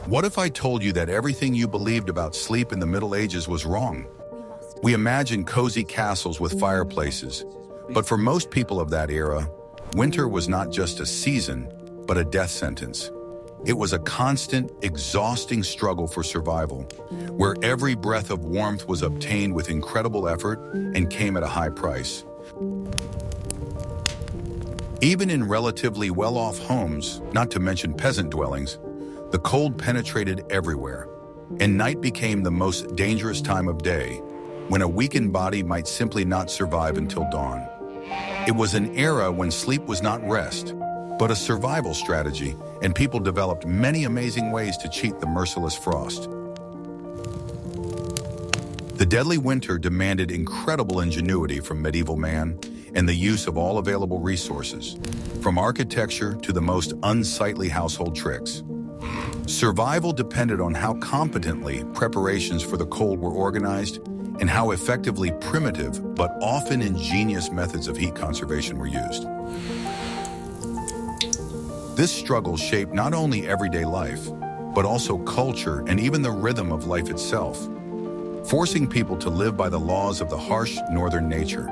What if I told you that everything you believed about sleep in the Middle Ages was wrong? We imagine cozy castles with fireplaces, but for most people of that era, winter was not just a season, but a death sentence. It was a constant, exhausting struggle for survival, where every breath of warmth was obtained with incredible effort and came at a high price. Even in relatively well-off homes, not to mention peasant dwellings, the cold penetrated everywhere, and night became the most dangerous time of day, when a weakened body might simply not survive until dawn. It was an era when sleep was not rest, but a survival strategy, and people developed many amazing ways to cheat the merciless frost. The deadly winter demanded incredible ingenuity from medieval man and the use of all available resources, from architecture to the most unsightly household tricks. Survival depended on how competently preparations for the cold were organized and how effectively primitive but often ingenious methods of heat conservation were used. This struggle shaped not only everyday life, but also culture and even the rhythm of life itself, forcing people to live by the laws of the harsh northern nature.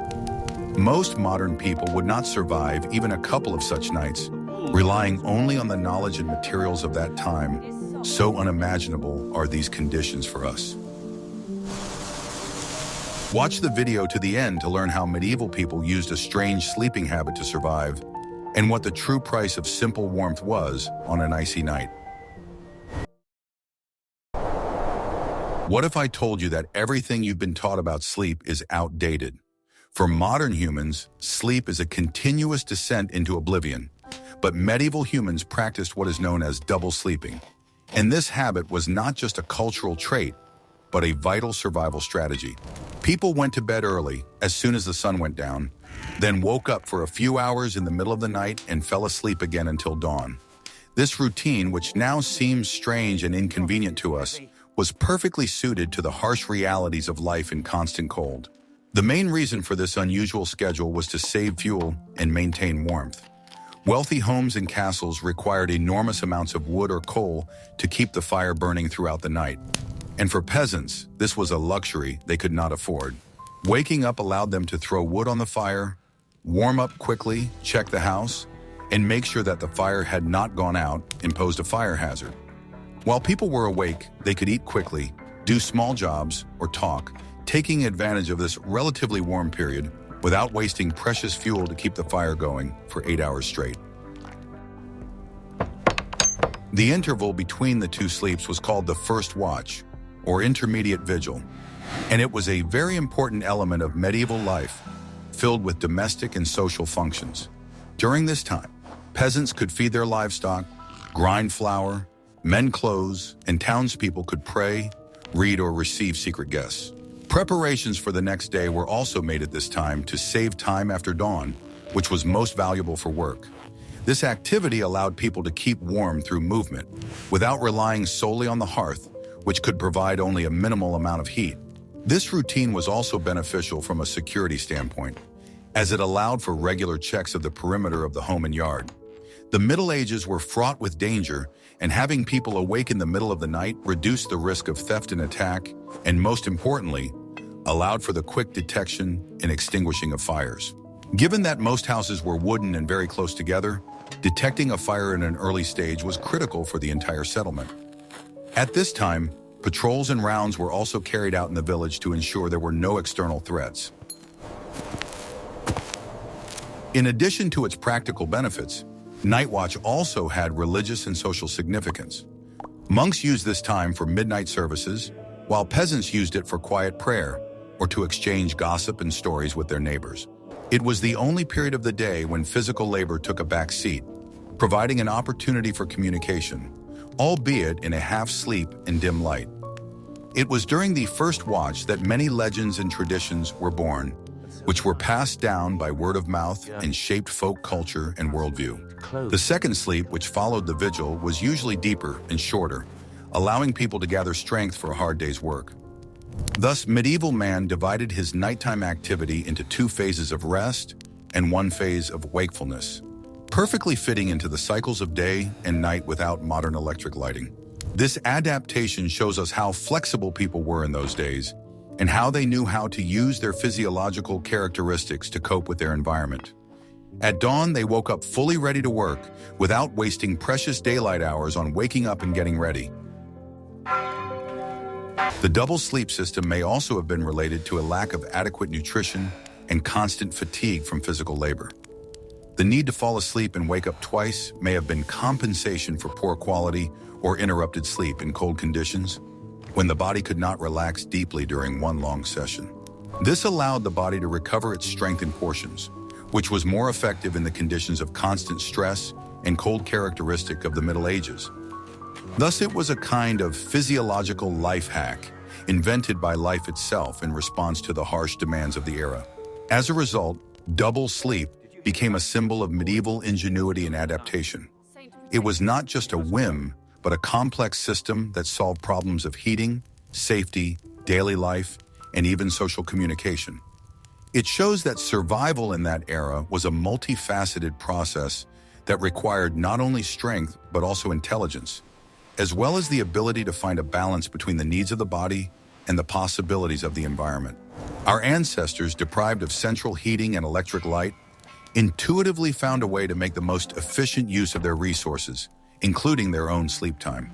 Most modern people would not survive even a couple of such nights, relying only on the knowledge and materials of that time. So unimaginable are these conditions for us. Watch the video to the end to learn how medieval people used a strange sleeping habit to survive and what the true price of simple warmth was on an icy night. What if I told you that everything you've been taught about sleep is outdated? For modern humans, sleep is a continuous descent into oblivion, but medieval humans practiced what is known as double sleeping. And this habit was not just a cultural trait, but a vital survival strategy. People went to bed early, as soon as the sun went down, then woke up for a few hours in the middle of the night and fell asleep again until dawn. This routine, which now seems strange and inconvenient to us, was perfectly suited to the harsh realities of life in constant cold. The main reason for this unusual schedule was to save fuel and maintain warmth. Wealthy homes and castles required enormous amounts of wood or coal to keep the fire burning throughout the night. And for peasants, this was a luxury they could not afford. Waking up allowed them to throw wood on the fire, warm up quickly, check the house, and make sure that the fire had not gone out, imposed a fire hazard. While people were awake, they could eat quickly, do small jobs, or talk, taking advantage of this relatively warm period without wasting precious fuel to keep the fire going for 8 hours straight. The interval between the two sleeps was called the first watch, or intermediate vigil, and it was a very important element of medieval life, filled with domestic and social functions. During this time, peasants could feed their livestock, grind flour, mend clothes, and townspeople could pray, read, or receive secret guests. Preparations for the next day were also made at this time to save time after dawn, which was most valuable for work. This activity allowed people to keep warm through movement, without relying solely on the hearth, which could provide only a minimal amount of heat. This routine was also beneficial from a security standpoint, as it allowed for regular checks of the perimeter of the home and yard. The Middle Ages were fraught with danger, and having people awake in the middle of the night reduced the risk of theft and attack, and most importantly, allowed for the quick detection and extinguishing of fires. Given that most houses were wooden and very close together, detecting a fire in an early stage was critical for the entire settlement. At this time, patrols and rounds were also carried out in the village to ensure there were no external threats. In addition to its practical benefits, night watch also had religious and social significance. Monks used this time for midnight services, while peasants used it for quiet prayer or to exchange gossip and stories with their neighbors. It was the only period of the day when physical labor took a back seat, providing an opportunity for communication, albeit in a half-sleep and dim light. It was during the first watch that many legends and traditions were born, which were passed down by word of mouth and shaped folk culture and worldview. The second sleep, which followed the vigil, was usually deeper and shorter, allowing people to gather strength for a hard day's work. Thus, medieval man divided his nighttime activity into 2 phases of rest and 1 phase of wakefulness, perfectly fitting into the cycles of day and night without modern electric lighting. This adaptation shows us how flexible people were in those days and how they knew how to use their physiological characteristics to cope with their environment. At dawn, they woke up fully ready to work without wasting precious daylight hours on waking up and getting ready. The double sleep system may also have been related to a lack of adequate nutrition and constant fatigue from physical labor. The need to fall asleep and wake up twice may have been compensation for poor quality or interrupted sleep in cold conditions, when the body could not relax deeply during one long session. This allowed the body to recover its strength in portions, which was more effective in the conditions of constant stress and cold characteristic of the Middle Ages. Thus, it was a kind of physiological life hack invented by life itself in response to the harsh demands of the era. As a result, double sleep became a symbol of medieval ingenuity and adaptation. It was not just a whim, but a complex system that solved problems of heating, safety, daily life, and even social communication. It shows that survival in that era was a multifaceted process that required not only strength, but also intelligence, as well as the ability to find a balance between the needs of the body and the possibilities of the environment. Our ancestors, deprived of central heating and electric light, intuitively found a way to make the most efficient use of their resources, including their own sleep time.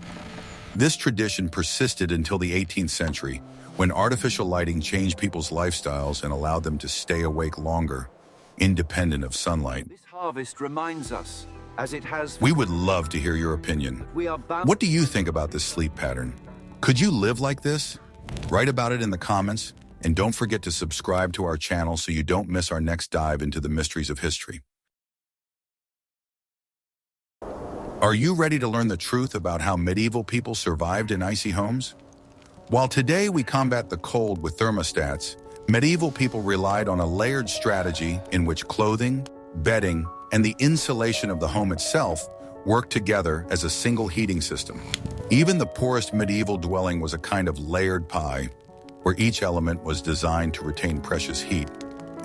This tradition persisted until the 18th century, when artificial lighting changed people's lifestyles and allowed them to stay awake longer, independent of sunlight. This harvest reminds us, as it has... We would love to hear your opinion. What do you think about this sleep pattern? Could you live like this? Write about it in the comments, and don't forget to subscribe to our channel so you don't miss our next dive into the mysteries of history. Are you ready to learn the truth about how medieval people survived in icy homes? While today we combat the cold with thermostats, medieval people relied on a layered strategy in which clothing, bedding, and the insulation of the home itself worked together as a single heating system. Even the poorest medieval dwelling was a kind of layered pie, where each element was designed to retain precious heat,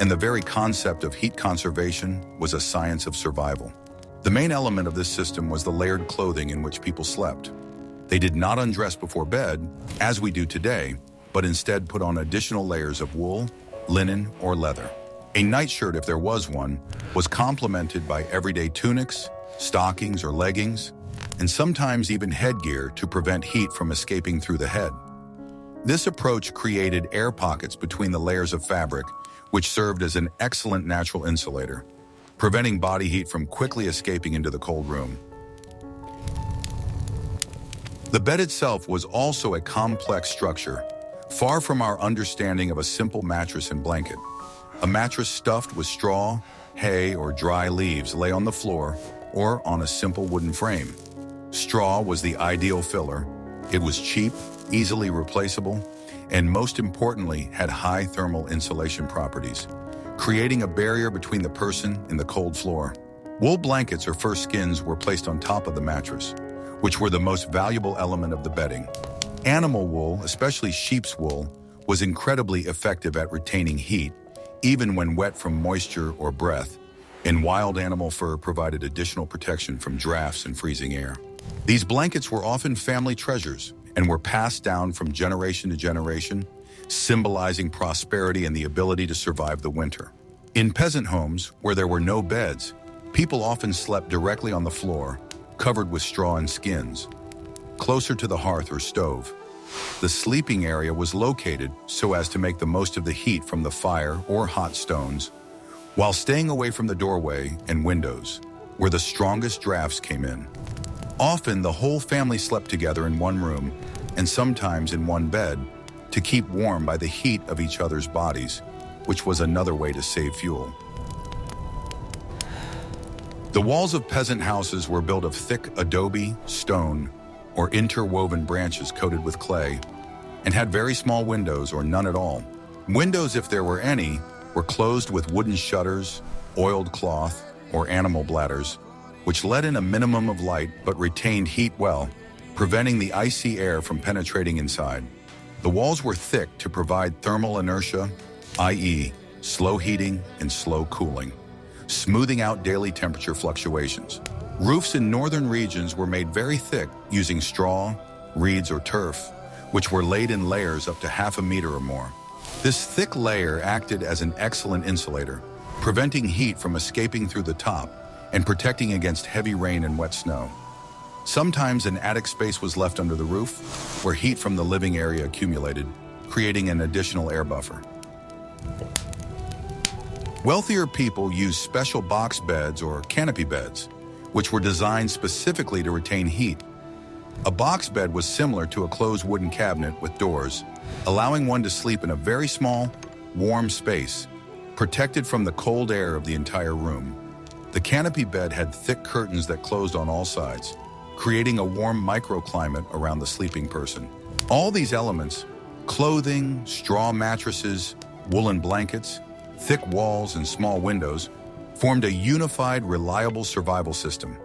and the very concept of heat conservation was a science of survival. The main element of this system was the layered clothing in which people slept. They did not undress before bed, as we do today, but instead put on additional layers of wool, linen, or leather. A nightshirt, if there was one, was complemented by everyday tunics, stockings, or leggings, and sometimes even headgear to prevent heat from escaping through the head. This approach created air pockets between the layers of fabric, which served as an excellent natural insulator, preventing body heat from quickly escaping into the cold room. The bed itself was also a complex structure, far from our understanding of a simple mattress and blanket. A mattress stuffed with straw, hay, or dry leaves lay on the floor or on a simple wooden frame. Straw was the ideal filler. It was cheap, easily replaceable, and most importantly, had high thermal insulation properties, creating a barrier between the person and the cold floor. Wool blankets or fur skins were placed on top of the mattress, which were the most valuable element of the bedding. Animal wool, especially sheep's wool, was incredibly effective at retaining heat, even when wet from moisture or breath, and wild animal fur provided additional protection from drafts and freezing air. These blankets were often family treasures and were passed down from generation to generation, symbolizing prosperity and the ability to survive the winter. In peasant homes, where there were no beds, people often slept directly on the floor, covered with straw and skins, closer to the hearth or stove. The sleeping area was located so as to make the most of the heat from the fire or hot stones, while staying away from the doorway and windows, where the strongest drafts came in. Often, the whole family slept together in one room, and sometimes in one bed, to keep warm by the heat of each other's bodies, which was another way to save fuel. The walls of peasant houses were built of thick adobe, stone, or interwoven branches coated with clay, and had very small windows or none at all. Windows, if there were any, were closed with wooden shutters, oiled cloth, or animal bladders, which let in a minimum of light but retained heat well, preventing the icy air from penetrating inside. The walls were thick to provide thermal inertia, i.e., slow heating and slow cooling, smoothing out daily temperature fluctuations. Roofs in northern regions were made very thick using straw, reeds or turf, which were laid in layers up to half a meter or more. This thick layer acted as an excellent insulator, preventing heat from escaping through the top and protecting against heavy rain and wet snow. Sometimes an attic space was left under the roof, where heat from the living area accumulated, creating an additional air buffer. Wealthier people used special box beds or canopy beds, which were designed specifically to retain heat. A box bed was similar to a closed wooden cabinet with doors, allowing one to sleep in a very small, warm space, protected from the cold air of the entire room. The canopy bed had thick curtains that closed on all sides, creating a warm microclimate around the sleeping person. All these elements, clothing, straw mattresses, woolen blankets, thick walls, and small windows, formed a unified, reliable survival system.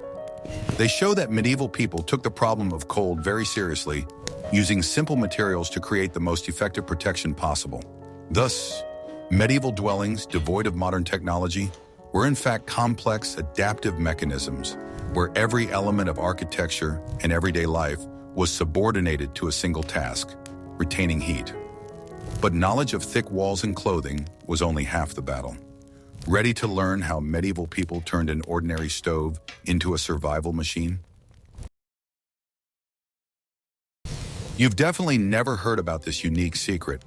They show that medieval people took the problem of cold very seriously, using simple materials to create the most effective protection possible. Thus, medieval dwellings, devoid of modern technology, were in fact complex, adaptive mechanisms where every element of architecture and everyday life was subordinated to a single task: retaining heat. But knowledge of thick walls and clothing was only half the battle. Ready to learn how medieval people turned an ordinary stove into a survival machine? You've definitely never heard about this unique secret.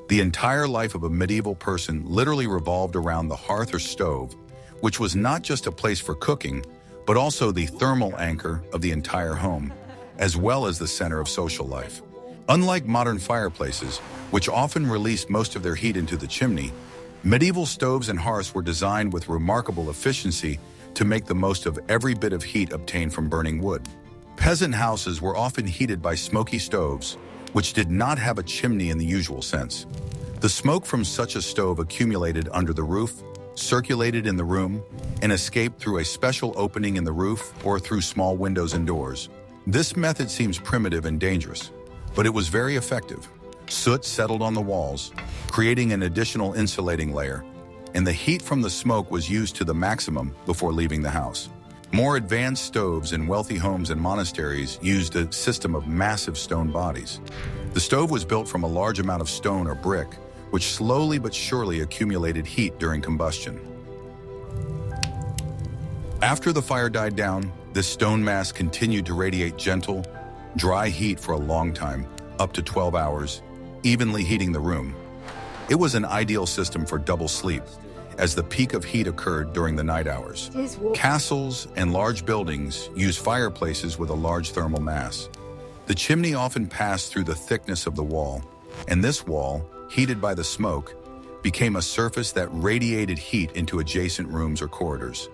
The entire life of a medieval person literally revolved around the hearth or stove, which was not just a place for cooking, but also the thermal anchor of the entire home, as well as the center of social life. Unlike modern fireplaces, which often released most of their heat into the chimney, medieval stoves and hearths were designed with remarkable efficiency to make the most of every bit of heat obtained from burning wood. Peasant houses were often heated by smoky stoves, which did not have a chimney in the usual sense. The smoke from such a stove accumulated under the roof, circulated in the room, and escaped through a special opening in the roof or through small windows and doors. This method seems primitive and dangerous, but it was very effective. Soot settled on the walls, creating an additional insulating layer, and the heat from the smoke was used to the maximum before leaving the house. More advanced stoves in wealthy homes and monasteries used a system of massive stone bodies. The stove was built from a large amount of stone or brick, which slowly but surely accumulated heat during combustion. After the fire died down, this stone mass continued to radiate gentle, dry heat for a long time, up to 12 hours, evenly heating the room. It was an ideal system for double sleep, as the peak of heat occurred during the night hours. Castles and large buildings use fireplaces with a large thermal mass. The chimney often passed through the thickness of the wall, and this wall, heated by the smoke, became a surface that radiated heat into adjacent rooms or corridors.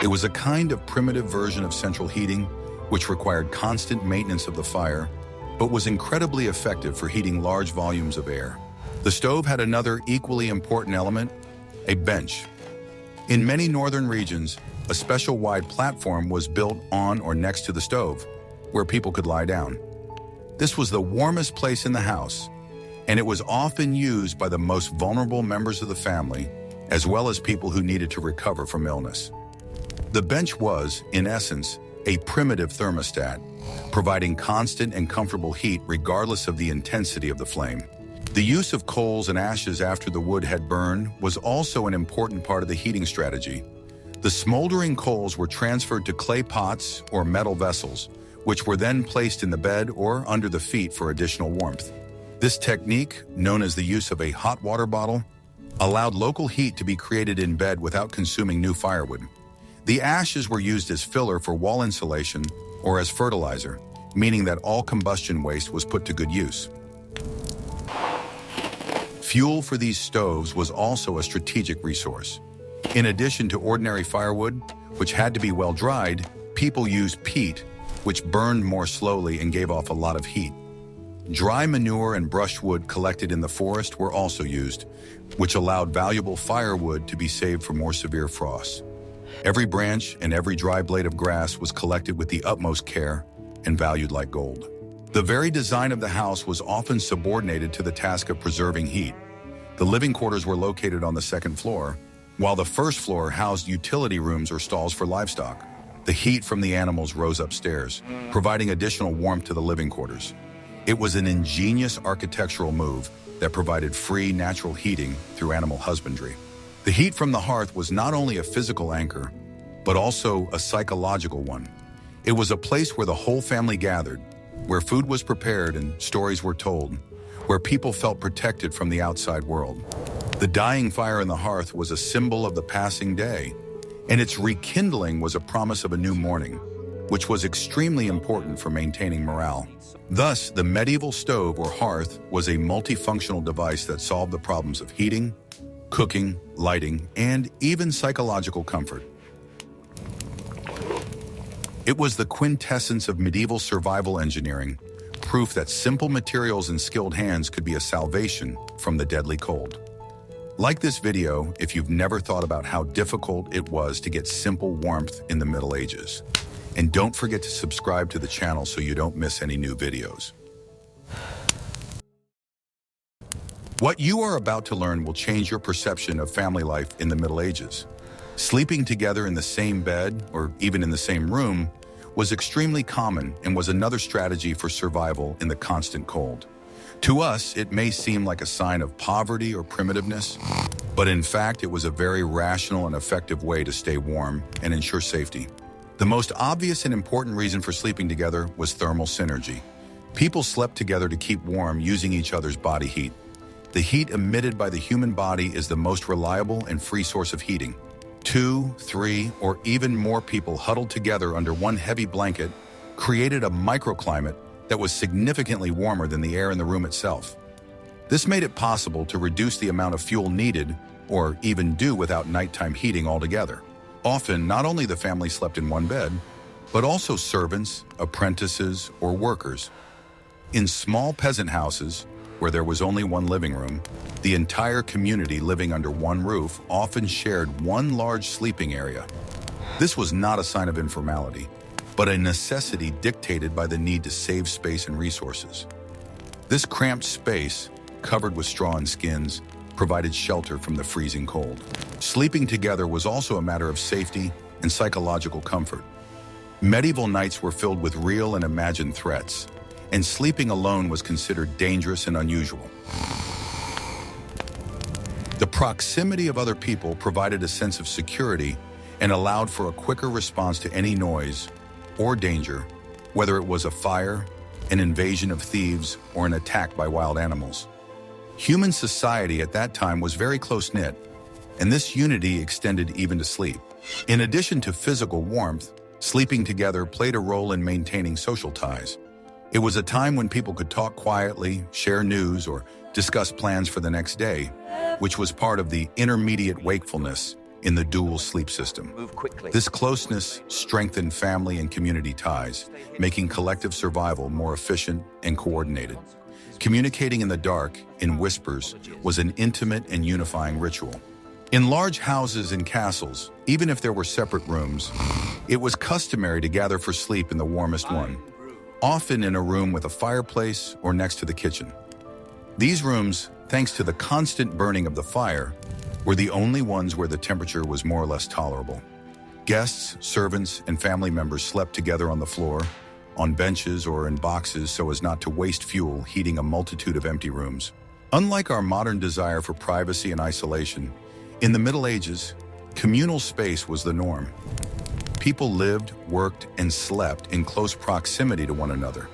It was a kind of primitive version of central heating, which required constant maintenance of the fire, but was incredibly effective for heating large volumes of air. The stove had another equally important element: a bench. In many northern regions, a special wide platform was built on or next to the stove, where people could lie down. This was the warmest place in the house, and it was often used by the most vulnerable members of the family, as well as people who needed to recover from illness. The bench was, in essence, a primitive thermostat, providing constant and comfortable heat regardless of the intensity of the flame. The use of coals and ashes after the wood had burned was also an important part of the heating strategy. The smoldering coals were transferred to clay pots or metal vessels, which were then placed in the bed or under the feet for additional warmth. This technique, known as the use of a hot water bottle, allowed local heat to be created in bed without consuming new firewood. The ashes were used as filler for wall insulation or as fertilizer, meaning that all combustion waste was put to good use. Fuel for these stoves was also a strategic resource. In addition to ordinary firewood, which had to be well dried, people used peat, which burned more slowly and gave off a lot of heat. Dry manure and brushwood collected in the forest were also used, which allowed valuable firewood to be saved for more severe frosts. Every branch and every dry blade of grass was collected with the utmost care and valued like gold. The very design of the house was often subordinated to the task of preserving heat. The living quarters were located on the second floor, while the first floor housed utility rooms or stalls for livestock. The heat from the animals rose upstairs, providing additional warmth to the living quarters. It was an ingenious architectural move that provided free, natural heating through animal husbandry. The heat from the hearth was not only a physical anchor, but also a psychological one. It was a place where the whole family gathered, where food was prepared and stories were told, where people felt protected from the outside world. The dying fire in the hearth was a symbol of the passing day, and its rekindling was a promise of a new morning, which was extremely important for maintaining morale. Thus, the medieval stove or hearth was a multifunctional device that solved the problems of heating, cooking, lighting, and even psychological comfort. It was the quintessence of medieval survival engineering, proof that simple materials and skilled hands could be a salvation from the deadly cold. Like this video if you've never thought about how difficult it was to get simple warmth in the Middle Ages. And don't forget to subscribe to the channel so you don't miss any new videos. What you are about to learn will change your perception of family life in the Middle Ages. Sleeping together in the same bed, or even in the same room, was extremely common and was another strategy for survival in the constant cold. To us, it may seem like a sign of poverty or primitiveness, but in fact, it was a very rational and effective way to stay warm and ensure safety. The most obvious and important reason for sleeping together was thermal synergy. People slept together to keep warm using each other's body heat. The heat emitted by the human body is the most reliable and free source of heating. 2, 3, or even more people huddled together under one heavy blanket created a microclimate that was significantly warmer than the air in the room itself. This made it possible to reduce the amount of fuel needed or even do without nighttime heating altogether. Often, not only the family slept in one bed, but also servants, apprentices, or workers. In small peasant houses, where there was only one living room, the entire community living under one roof often shared one large sleeping area. This was not a sign of informality, but a necessity dictated by the need to save space and resources. This cramped space, covered with straw and skins, provided shelter from the freezing cold. Sleeping together was also a matter of safety and psychological comfort. Medieval nights were filled with real and imagined threats, and sleeping alone was considered dangerous and unusual. The proximity of other people provided a sense of security and allowed for a quicker response to any noise or danger, whether it was a fire, an invasion of thieves, or an attack by wild animals. Human society at that time was very close-knit, and this unity extended even to sleep. In addition to physical warmth, sleeping together played a role in maintaining social ties. It was a time when people could talk quietly, share news, or discuss plans for the next day, which was part of the intermediate wakefulness in the dual sleep system. This closeness strengthened family and community ties, making collective survival more efficient and coordinated. Communicating in the dark, in whispers, was an intimate and unifying ritual. In large houses and castles, even if there were separate rooms, it was customary to gather for sleep in the warmest one, often in a room with a fireplace or next to the kitchen. These rooms, thanks to the constant burning of the fire, were the only ones where the temperature was more or less tolerable. Guests, servants, and family members slept together on the floor, on benches or in boxes so as not to waste fuel heating a multitude of empty rooms. Unlike our modern desire for privacy and isolation, in the Middle Ages, communal space was the norm. People lived, worked, and slept in close proximity to one another.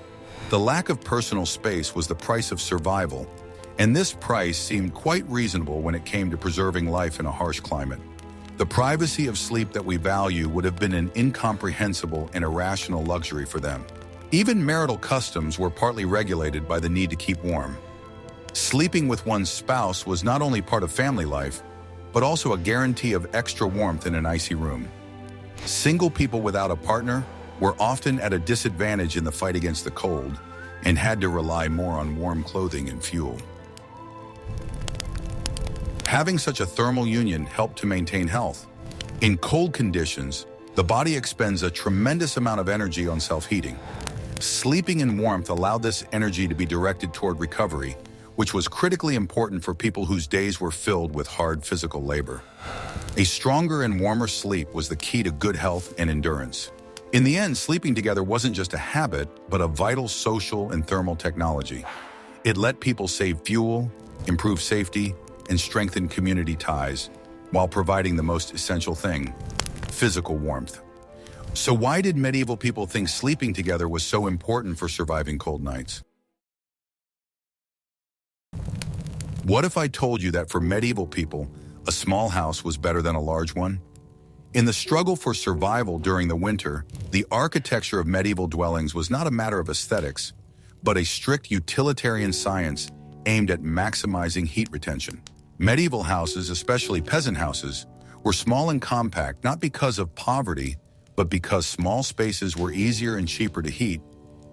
The lack of personal space was the price of survival, and this price seemed quite reasonable when it came to preserving life in a harsh climate. The privacy of sleep that we value would have been an incomprehensible and irrational luxury for them. Even marital customs were partly regulated by the need to keep warm. Sleeping with one's spouse was not only part of family life, but also a guarantee of extra warmth in an icy room. Single people without a partner were often at a disadvantage in the fight against the cold and had to rely more on warm clothing and fuel. Having such a thermal union helped to maintain health. In cold conditions, the body expends a tremendous amount of energy on self-heating. Sleeping in warmth allowed this energy to be directed toward recovery, which was critically important for people whose days were filled with hard physical labor. A stronger and warmer sleep was the key to good health and endurance. In the end, sleeping together wasn't just a habit, but a vital social and thermal technology. It let people save fuel, improve safety, and strengthen community ties, while providing the most essential thing: physical warmth. So why did medieval people think sleeping together was so important for surviving cold nights? What if I told you that for medieval people, a small house was better than a large one? In the struggle for survival during the winter, the architecture of medieval dwellings was not a matter of aesthetics, but a strict utilitarian science aimed at maximizing heat retention. Medieval houses, especially peasant houses, were small and compact not because of poverty, but because small spaces were easier and cheaper to heat,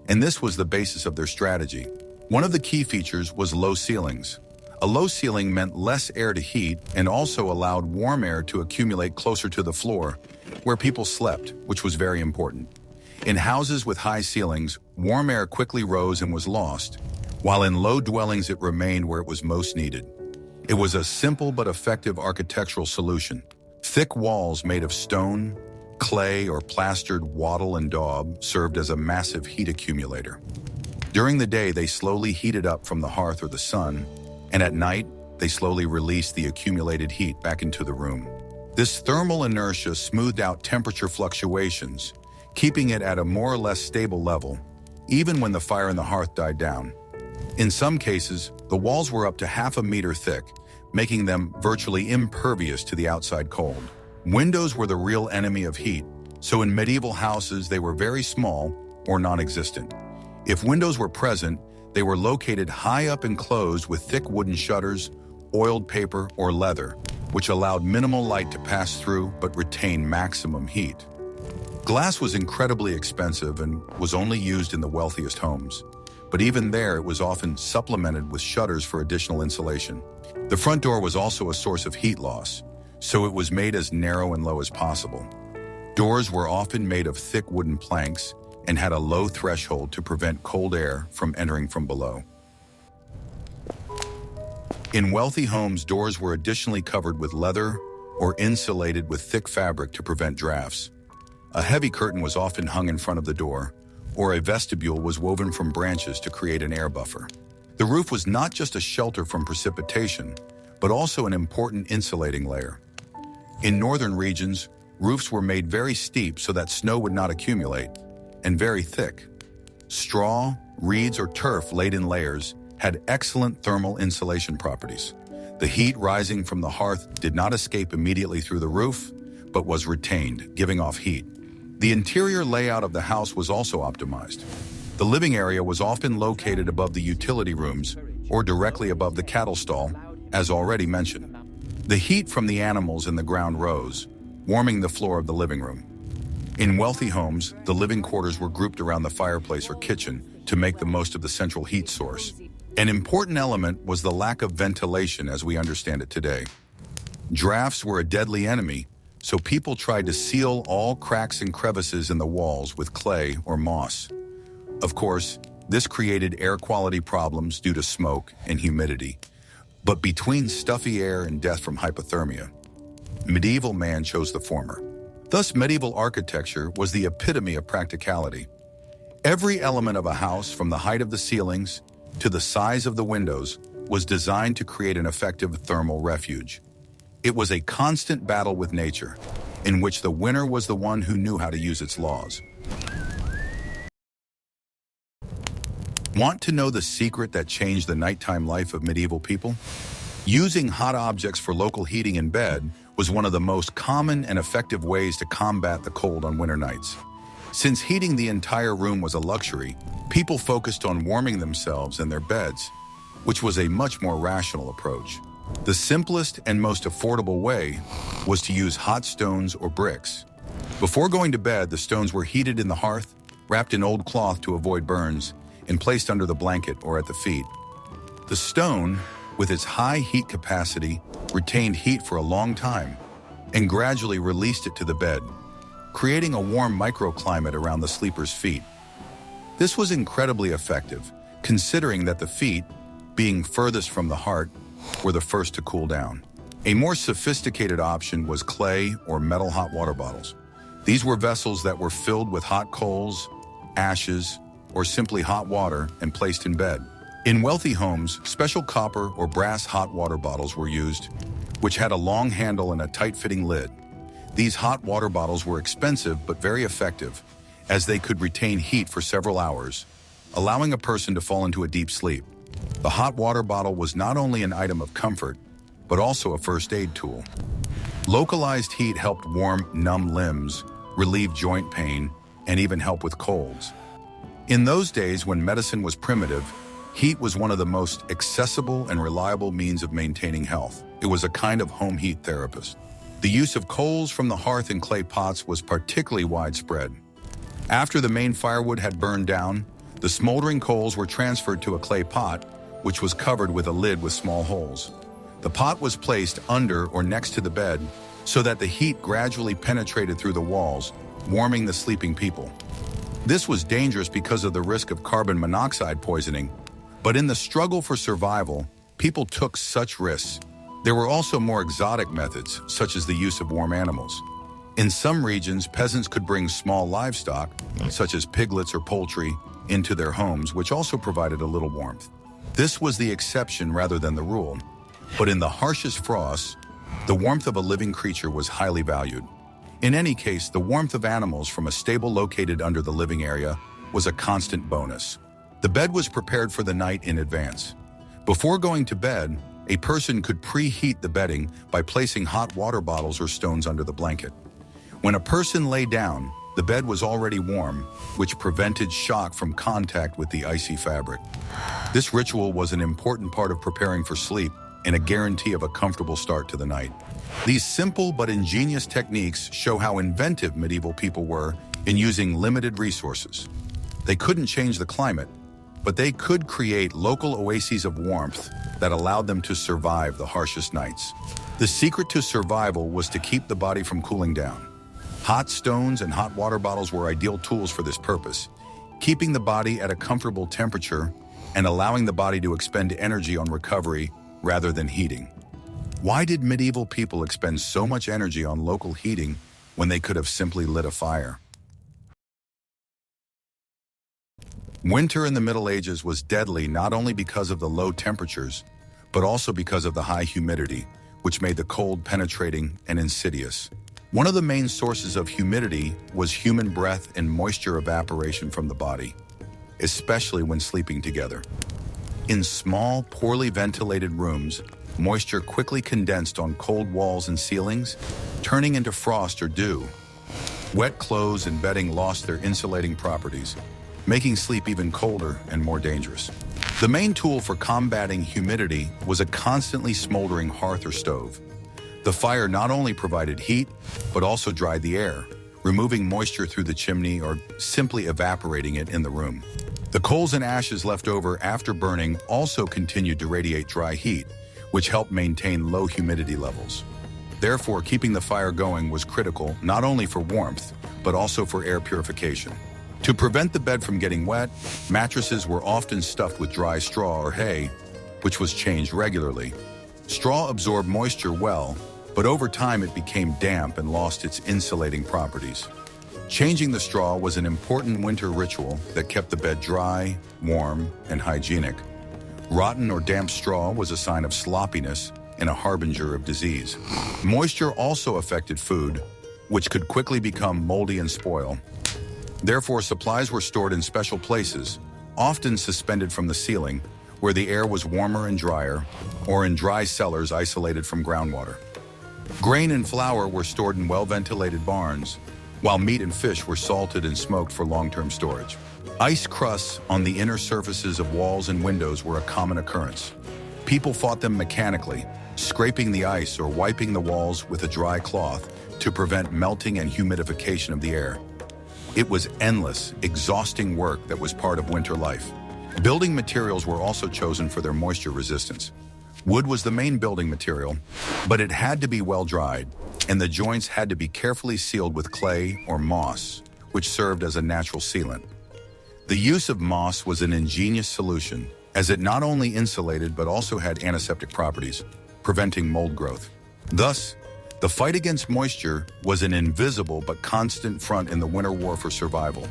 and this was the basis of their strategy. One of the key features was low ceilings. A low ceiling meant less air to heat and also allowed warm air to accumulate closer to the floor, where people slept, which was very important. In houses with high ceilings, warm air quickly rose and was lost, while in low dwellings it remained where it was most needed. It was a simple but effective architectural solution. Thick walls made of stone, clay, or plastered wattle and daub served as a massive heat accumulator. During the day, they slowly heated up from the hearth or the sun, and at night, they slowly released the accumulated heat back into the room. This thermal inertia smoothed out temperature fluctuations, keeping it at a more or less stable level, even when the fire in the hearth died down. In some cases, the walls were up to half a meter thick, making them virtually impervious to the outside cold. Windows were the real enemy of heat, so in medieval houses they were very small or non-existent. If windows were present, they were located high up and closed with thick wooden shutters, oiled paper, or leather, which allowed minimal light to pass through but retain maximum heat. Glass was incredibly expensive and was only used in the wealthiest homes, but even there it was often supplemented with shutters for additional insulation. The front door was also a source of heat loss, so it was made as narrow and low as possible. Doors were often made of thick wooden planks and had a low threshold to prevent cold air from entering from below. In wealthy homes, doors were additionally covered with leather or insulated with thick fabric to prevent drafts. A heavy curtain was often hung in front of the door, or a vestibule was woven from branches to create an air buffer. The roof was not just a shelter from precipitation, but also an important insulating layer. In northern regions, roofs were made very steep so that snow would not accumulate, and very thick. Straw, reeds, or turf laid in layers had excellent thermal insulation properties. The heat rising from the hearth did not escape immediately through the roof, but was retained, giving off heat. The interior layout of the house was also optimized. The living area was often located above the utility rooms or directly above the cattle stall, as already mentioned. The heat from the animals in the ground rose, warming the floor of the living room. In wealthy homes, the living quarters were grouped around the fireplace or kitchen to make the most of the central heat source. An important element was the lack of ventilation as we understand it today. Drafts were a deadly enemy, so people tried to seal all cracks and crevices in the walls with clay or moss. Of course, this created air quality problems due to smoke and humidity. But between stuffy air and death from hypothermia, medieval man chose the former. Thus, medieval architecture was the epitome of practicality. Every element of a house, from the height of the ceilings to the size of the windows, was designed to create an effective thermal refuge. It was a constant battle with nature, in which the winner was the one who knew how to use its laws. Want to know the secret that changed the nighttime life of medieval people? Using hot objects for local heating in bed was one of the most common and effective ways to combat the cold on winter nights. Since heating the entire room was a luxury, people focused on warming themselves and their beds, which was a much more rational approach. The simplest and most affordable way was to use hot stones or bricks. Before going to bed, the stones were heated in the hearth, wrapped in old cloth to avoid burns, and placed under the blanket or at the feet. The stone, with its high heat capacity, retained heat for a long time and gradually released it to the bed, creating a warm microclimate around the sleeper's feet. This was incredibly effective, considering that the feet, being furthest from the heart, were the first to cool down. A more sophisticated option was clay or metal hot water bottles. These were vessels that were filled with hot coals, ashes, or simply hot water and placed in bed. In wealthy homes, special copper or brass hot water bottles were used, which had a long handle and a tight-fitting lid. These hot water bottles were expensive but very effective, as they could retain heat for several hours, allowing a person to fall into a deep sleep. The hot water bottle was not only an item of comfort, but also a first aid tool. Localized heat helped warm numb limbs, relieve joint pain, and even help with colds. In those days when medicine was primitive, heat was one of the most accessible and reliable means of maintaining health. It was a kind of home heat therapist. The use of coals from the hearth and clay pots was particularly widespread. After the main firewood had burned down, the smoldering coals were transferred to a clay pot, which was covered with a lid with small holes. The pot was placed under or next to the bed so that the heat gradually penetrated through the walls, warming the sleeping people. This was dangerous because of the risk of carbon monoxide poisoning, but in the struggle for survival, people took such risks. There were also more exotic methods, such as the use of warm animals. In some regions, peasants could bring small livestock, such as piglets or poultry, into their homes, which also provided a little warmth. This was the exception rather than the rule. But in the harshest frosts, the warmth of a living creature was highly valued. In any case, the warmth of animals from a stable located under the living area was a constant bonus. The bed was prepared for the night in advance. Before going to bed, a person could preheat the bedding by placing hot water bottles or stones under the blanket. When a person lay down, the bed was already warm, which prevented shock from contact with the icy fabric. This ritual was an important part of preparing for sleep and a guarantee of a comfortable start to the night. These simple but ingenious techniques show how inventive medieval people were in using limited resources. They couldn't change the climate, but they could create local oases of warmth that allowed them to survive the harshest nights. The secret to survival was to keep the body from cooling down. Hot stones and hot water bottles were ideal tools for this purpose, keeping the body at a comfortable temperature and allowing the body to expend energy on recovery rather than heating. Why did medieval people expend so much energy on local heating when they could have simply lit a fire? Winter in the Middle Ages was deadly not only because of the low temperatures, but also because of the high humidity, which made the cold penetrating and insidious. One of the main sources of humidity was human breath and moisture evaporation from the body, especially when sleeping together. In small, poorly ventilated rooms, moisture quickly condensed on cold walls and ceilings, turning into frost or dew. Wet clothes and bedding lost their insulating properties, making sleep even colder and more dangerous. The main tool for combating humidity was a constantly smoldering hearth or stove. The fire not only provided heat, but also dried the air, removing moisture through the chimney or simply evaporating it in the room. The coals and ashes left over after burning also continued to radiate dry heat, which helped maintain low humidity levels. Therefore, keeping the fire going was critical not only for warmth, but also for air purification. To prevent the bed from getting wet, mattresses were often stuffed with dry straw or hay, which was changed regularly. Straw absorbed moisture well, but over time it became damp and lost its insulating properties. Changing the straw was an important winter ritual that kept the bed dry, warm, and hygienic. Rotten or damp straw was a sign of sloppiness and a harbinger of disease. Moisture also affected food, which could quickly become moldy and spoil. Therefore, supplies were stored in special places, often suspended from the ceiling, where the air was warmer and drier, or in dry cellars isolated from groundwater. Grain and flour were stored in well-ventilated barns, while meat and fish were salted and smoked for long-term storage. Ice crusts on the inner surfaces of walls and windows were a common occurrence. People fought them mechanically, scraping the ice or wiping the walls with a dry cloth to prevent melting and humidification of the air. It was endless, exhausting work that was part of winter life. Building materials were also chosen for their moisture resistance. Wood was the main building material, but it had to be well dried, and the joints had to be carefully sealed with clay or moss, which served as a natural sealant. The use of moss was an ingenious solution, as it not only insulated but also had antiseptic properties, preventing mold growth. Thus, The fight against moisture was an invisible but constant front in the winter war for survival.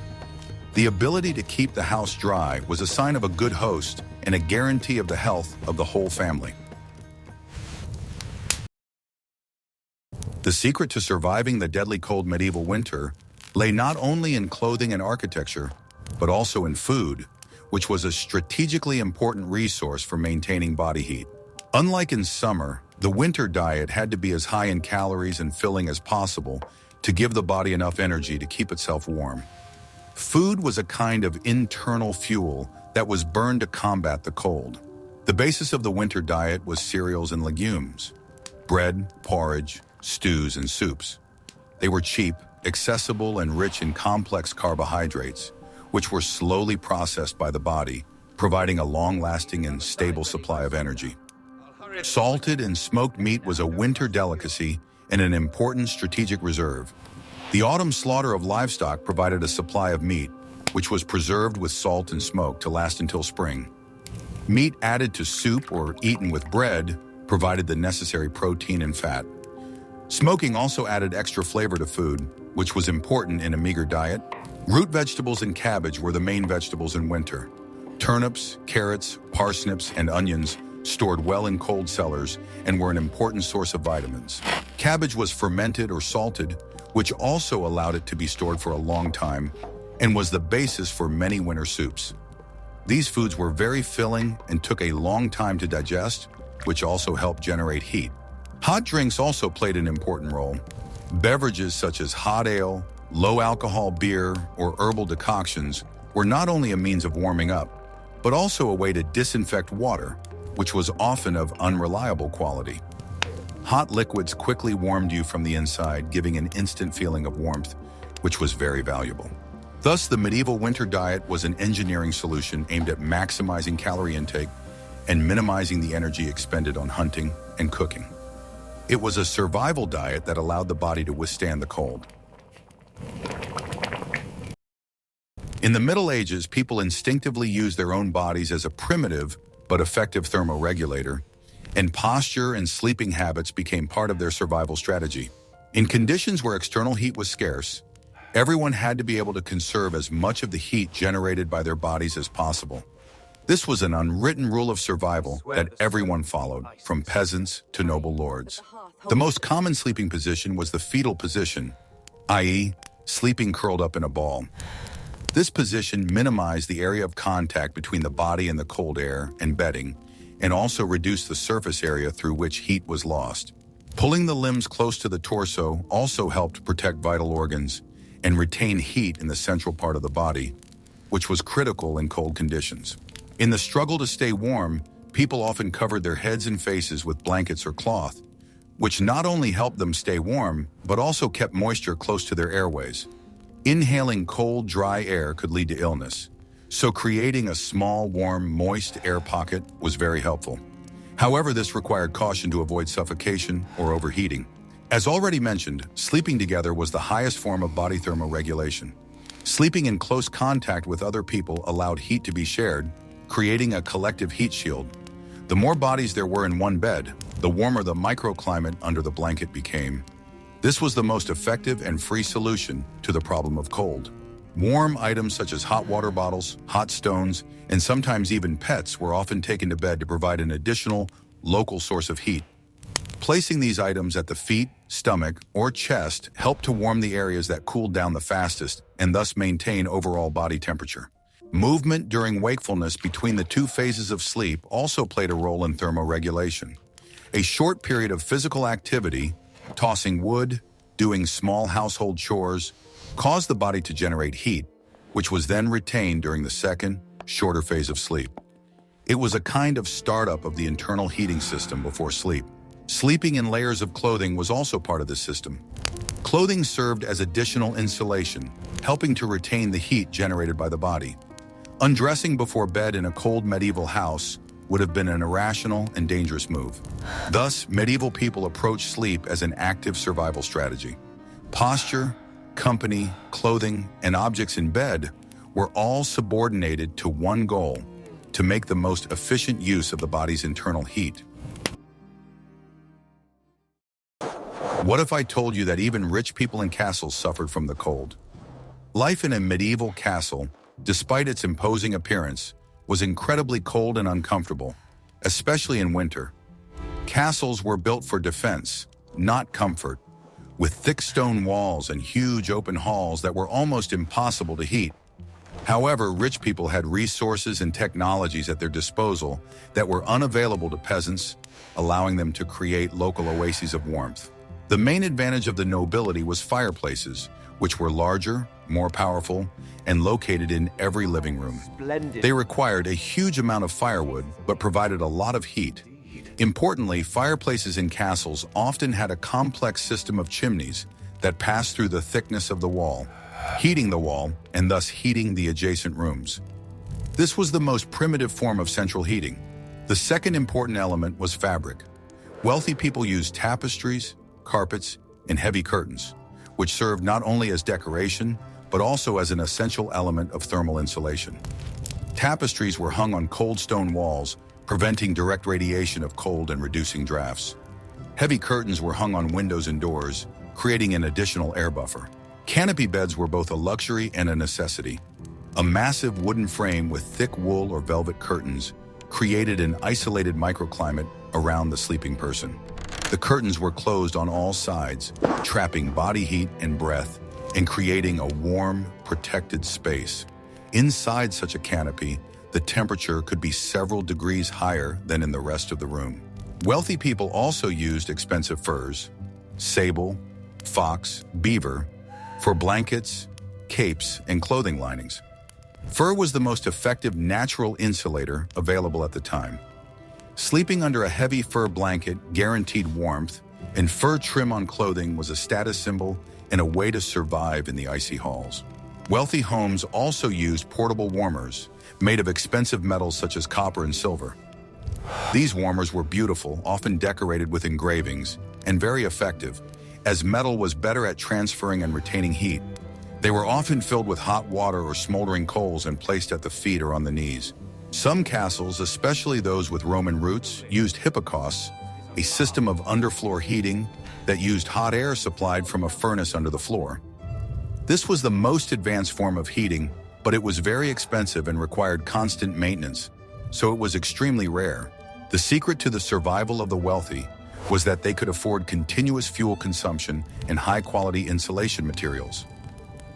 The ability to keep the house dry was a sign of a good host and a guarantee of the health of the whole family. The secret to surviving the deadly cold medieval winter lay not only in clothing and architecture, but also in food, which was a strategically important resource for maintaining body heat. Unlike in summer, the winter diet had to be as high in calories and filling as possible to give the body enough energy to keep itself warm. Food was a kind of internal fuel that was burned to combat the cold. The basis of the winter diet was cereals and legumes, bread, porridge, stews, and soups. They were cheap, accessible, and rich in complex carbohydrates, which were slowly processed by the body, providing a long-lasting and stable supply of energy. Salted and smoked meat was a winter delicacy and an important strategic reserve. The autumn slaughter of livestock provided a supply of meat, which was preserved with salt and smoke to last until spring. Meat added to soup or eaten with bread provided the necessary protein and fat. Smoking also added extra flavor to food, which was important in a meager diet. Root vegetables and cabbage were the main vegetables in winter. Turnips, carrots, parsnips, and onions stored well in cold cellars and were an important source of vitamins. Cabbage was fermented or salted, which also allowed it to be stored for a long time and was the basis for many winter soups. These foods were very filling and took a long time to digest, which also helped generate heat. Hot drinks also played an important role. Beverages such as hot ale, low-alcohol beer, or herbal decoctions were not only a means of warming up, but also a way to disinfect water, which was often of unreliable quality. Hot liquids quickly warmed you from the inside, giving an instant feeling of warmth, which was very valuable. Thus, the medieval winter diet was an engineering solution aimed at maximizing calorie intake and minimizing the energy expended on hunting and cooking. It was a survival diet that allowed the body to withstand the cold. In the Middle Ages, people instinctively used their own bodies as a primitive but effective thermoregulator, and posture and sleeping habits became part of their survival strategy. In conditions where external heat was scarce, everyone had to be able to conserve as much of the heat generated by their bodies as possible. This was an unwritten rule of survival that everyone followed, from peasants to noble lords. The most common sleeping position was the fetal position, i.e., sleeping curled up in a ball. This position minimized the area of contact between the body and the cold air and bedding, and also reduced the surface area through which heat was lost. Pulling the limbs close to the torso also helped protect vital organs and retain heat in the central part of the body, which was critical in cold conditions. In the struggle to stay warm, people often covered their heads and faces with blankets or cloth, which not only helped them stay warm, but also kept moisture close to their airways. Inhaling cold, dry air could lead to illness, so creating a small, warm, moist air pocket was very helpful. However, this required caution to avoid suffocation or overheating. As already mentioned, sleeping together was the highest form of body thermoregulation. Sleeping in close contact with other people allowed heat to be shared, creating a collective heat shield. The more bodies there were in one bed, the warmer the microclimate under the blanket became. This was the most effective and free solution to the problem of cold. Warm items such as hot water bottles, hot stones, and sometimes even pets were often taken to bed to provide an additional, local source of heat. Placing these items at the feet, stomach, or chest helped to warm the areas that cooled down the fastest and thus maintain overall body temperature. Movement during wakefulness between the two phases of sleep also played a role in thermoregulation. A short period of physical activity, tossing wood, doing small household chores, caused the body to generate heat, which was then retained during the second, shorter phase of sleep. It was a kind of startup of the internal heating system before sleep. Sleeping in layers of clothing was also part of this system. Clothing served as additional insulation, helping to retain the heat generated by the body. Undressing before bed in a cold medieval house would have been an irrational and dangerous move. Thus, medieval people approached sleep as an active survival strategy. Posture, company, clothing, and objects in bed were all subordinated to one goal: to make the most efficient use of the body's internal heat. What if I told you that even rich people in castles suffered from the cold? Life in a medieval castle, despite its imposing appearance, was incredibly cold and uncomfortable, especially in winter. Castles were built for defense, not comfort, with thick stone walls and huge open halls that were almost impossible to heat. However, rich people had resources and technologies at their disposal that were unavailable to peasants, allowing them to create local oases of warmth. The main advantage of the nobility was fireplaces, which were larger, more powerful, and located in every living room. Splendid. They required a huge amount of firewood, but provided a lot of heat. Importantly, fireplaces in castles often had a complex system of chimneys that passed through the thickness of the wall, heating the wall and thus heating the adjacent rooms. This was the most primitive form of central heating. The second important element was fabric. Wealthy people used tapestries, carpets, and heavy curtains, which served not only as decoration, but also as an essential element of thermal insulation. Tapestries were hung on cold stone walls, preventing direct radiation of cold and reducing drafts. Heavy curtains were hung on windows and doors, creating an additional air buffer. Canopy beds were both a luxury and a necessity. A massive wooden frame with thick wool or velvet curtains created an isolated microclimate around the sleeping person. The curtains were closed on all sides, trapping body heat and breath and creating a warm, protected space. Inside such a canopy, the temperature could be several degrees higher than in the rest of the room. Wealthy people also used expensive furs, sable, fox, beaver, for blankets, capes, and clothing linings. Fur was the most effective natural insulator available at the time. Sleeping under a heavy fur blanket guaranteed warmth, and fur trim on clothing was a status symbol and a way to survive in the icy halls. Wealthy homes also used portable warmers made of expensive metals such as copper and silver. These warmers were beautiful, often decorated with engravings, and very effective, as metal was better at transferring and retaining heat. They were often filled with hot water or smoldering coals and placed at the feet or on the knees. Some castles, especially those with Roman roots, used hypocausts, a system of underfloor heating that used hot air supplied from a furnace under the floor. This was the most advanced form of heating, but it was very expensive and required constant maintenance, so it was extremely rare. The secret to the survival of the wealthy was that they could afford continuous fuel consumption and high-quality insulation materials.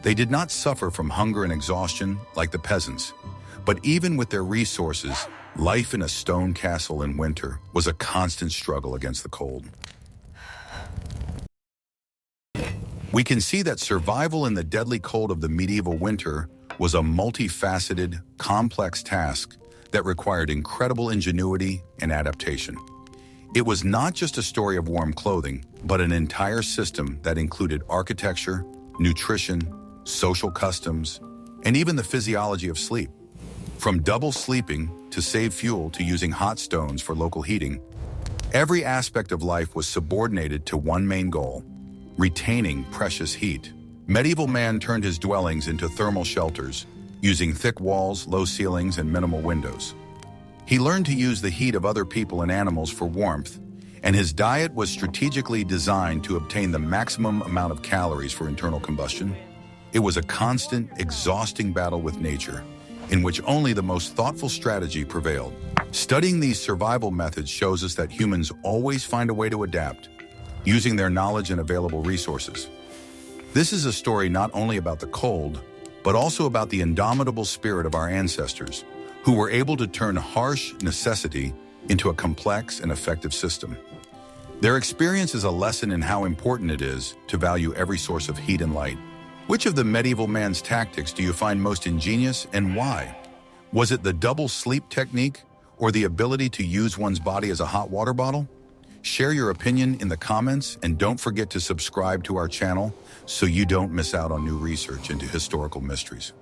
They did not suffer from hunger and exhaustion like the peasants, but even with their resources, life in a stone castle in winter was a constant struggle against the cold. We can see that survival in the deadly cold of the medieval winter was a multifaceted, complex task that required incredible ingenuity and adaptation. It was not just a story of warm clothing, but an entire system that included architecture, nutrition, social customs, and even the physiology of sleep. From double sleeping to save fuel to using hot stones for local heating, every aspect of life was subordinated to one main goal: retaining precious heat. Medieval man turned his dwellings into thermal shelters, using thick walls, low ceilings, and minimal windows. He learned to use the heat of other people and animals for warmth, and his diet was strategically designed to obtain the maximum amount of calories for internal combustion. It was a constant, exhausting battle with nature, in which only the most thoughtful strategy prevailed. Studying these survival methods shows us that humans always find a way to adapt, using their knowledge and available resources. This is a story not only about the cold, but also about the indomitable spirit of our ancestors, who were able to turn harsh necessity into a complex and effective system. Their experience is a lesson in how important it is to value every source of heat and light. Which of the medieval man's tactics do you find most ingenious and why? Was it the double sleep technique or the ability to use one's body as a hot water bottle? Share your opinion in the comments and don't forget to subscribe to our channel so you don't miss out on new research into historical mysteries.